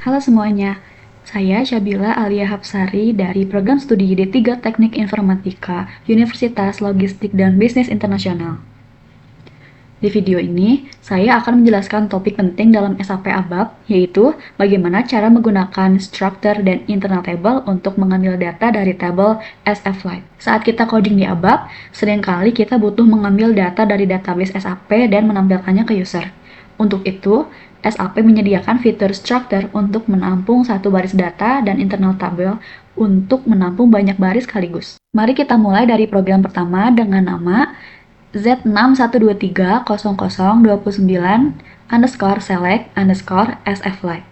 Halo semuanya, saya Syabila Alia Hapsari dari Program Studi D3 Teknik Informatika, Universitas Logistik dan Bisnis Internasional. Di video ini, saya akan menjelaskan topik penting dalam SAP ABAP, yaitu bagaimana cara menggunakan structure dan internal table untuk mengambil data dari tabel SAP-Lite. Saat kita coding di ABAP, seringkali kita butuh mengambil data dari database SAP dan menampilkannya ke user. Untuk itu, SAP menyediakan fitur structure untuk menampung satu baris data dan internal table untuk menampung banyak baris sekaligus. Mari kita mulai dari program pertama dengan nama Z61230029_select_sflite.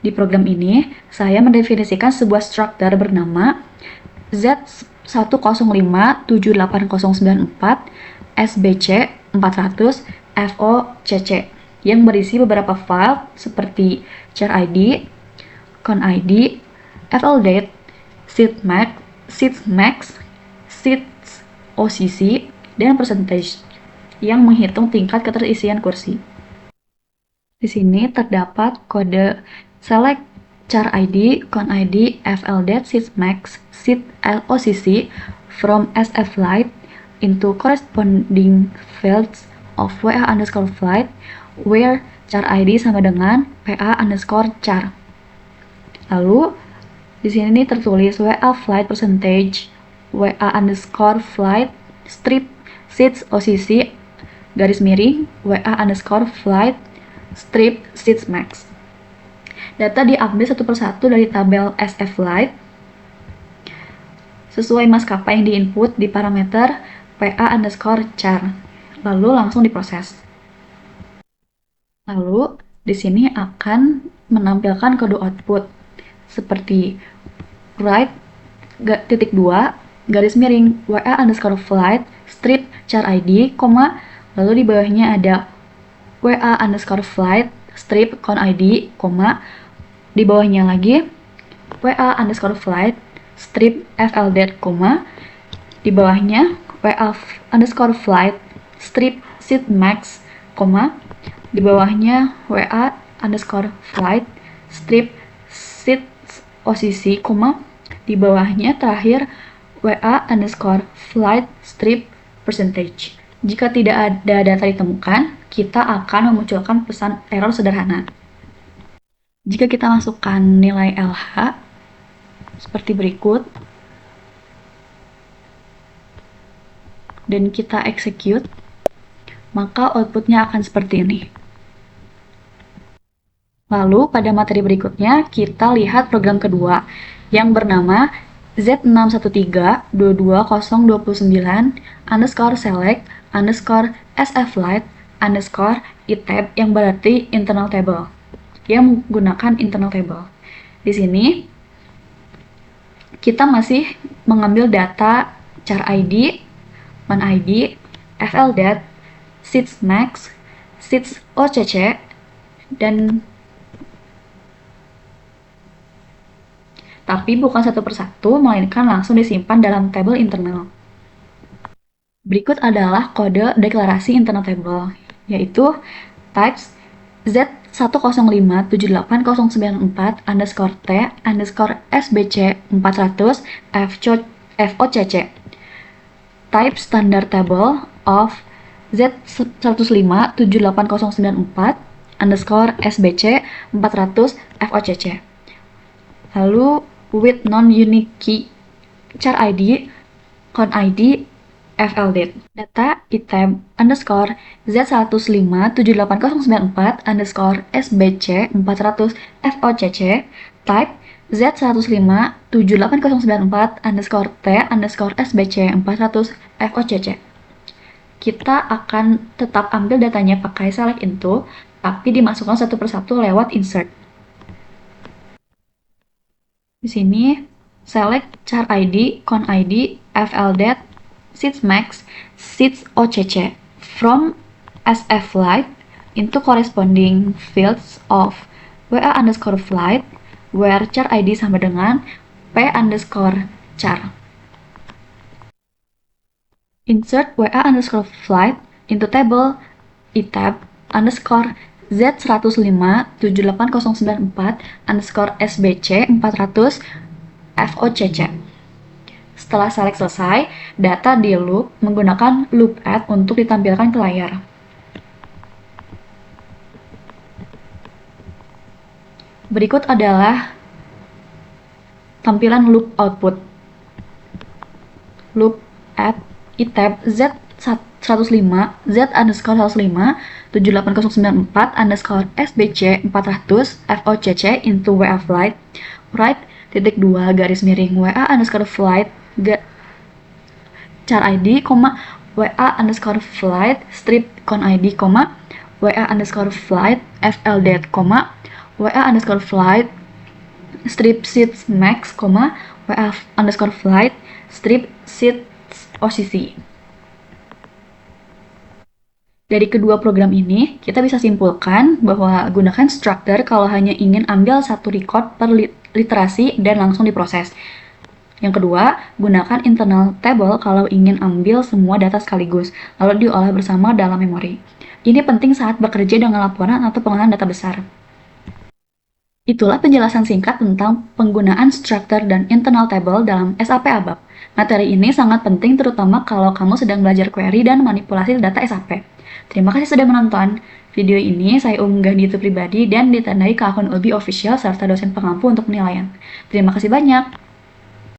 Di program ini, saya mendefinisikan sebuah structure bernama Z10578094 SBC400 FOCC yang berisi beberapa file seperti char ID, con ID, FLDate, seatmax, seats OCC, dan percentage yang menghitung tingkat keterisian kursi. Di sini terdapat kode select char ID, con ID, FLDate, seatmax, seat OCC from SAP-Lite into corresponding fields of WA_flight where char ID sama dengan PA_char. Lalu di sini tertulis WA flight percentage, WA_flight strip seats OCC garis miring WA_flight strip seats max. Data diambil satu persatu dari tabel SAP-Lite sesuai maskapai yang diinput di parameter PA_char, lalu langsung diproses. Lalu di sini akan menampilkan kode output seperti write garis miring WA_flight strip char ID, lalu di bawahnya ada WA_flight strip con ID, di bawahnya lagi WA_flight strip FLDate, di bawahnya WA_flight strip seat max, di bawahnya WA_flight strip seat OCC, di bawahnya terakhir WA_flight strip percentage. Jika tidak ada data ditemukan, kita akan memunculkan pesan error sederhana. Jika kita masukkan nilai LH seperti berikut dan kita execute, maka outputnya akan seperti ini. Lalu pada materi berikutnya kita lihat program kedua yang bernama Z61222029_select_sflite_itab yang berarti internal table, yang menggunakan internal table. Di sini kita masih mengambil data char ID, con ID, FLDate, seats max, seats OCC, dan tapi bukan satu persatu, melainkan langsung disimpan dalam tabel internal. Berikut adalah kode deklarasi internal table, yaitu types Z105784_T_SBC400 type standard table of Z105784_SBC400 lalu with non-unique key, char ID, con ID, FLDate. Data item underscore Z1578094_SBC400 FOCC, type Z1578094_T_SBC400 FOCC. Kita akan tetap ambil datanya pakai select into, tapi dimasukkan satu persatu lewat insert. Di sini select char ID, con ID, FLDate, seats max, seats OCC from SAP-Lite into corresponding fields of WA_flight where char ID sama dengan P_char. Insert WA_flight into table itab_ Z1057804_SBC400 FOCC. Setelah select selesai, data di loop menggunakan loop add untuk ditampilkan ke layar. Berikut adalah tampilan loop output. Loop add itab Z105 Z_105 78094_SBC400 FOCC into WA flight write _WA_flight char ID, WA_flight strip con ID, WA_flight FLDate, WA_flight strip seats max, WA_flight strip seats OCC. Dari kedua program ini, kita bisa simpulkan bahwa gunakan structure kalau hanya ingin ambil satu record per literasi dan langsung diproses. Yang kedua, gunakan internal table kalau ingin ambil semua data sekaligus, lalu diolah bersama dalam memori. Ini penting saat bekerja dengan laporan atau pengolahan data besar. Itulah penjelasan singkat tentang penggunaan structure dan internal table dalam SAP ABAP. Materi ini sangat penting terutama kalau kamu sedang belajar query dan manipulasi data SAP. Terima kasih sudah menonton. Video ini saya unggah di YouTube pribadi dan ditandai ke akun Ulbi Official serta dosen pengampu untuk penilaian. Terima kasih banyak.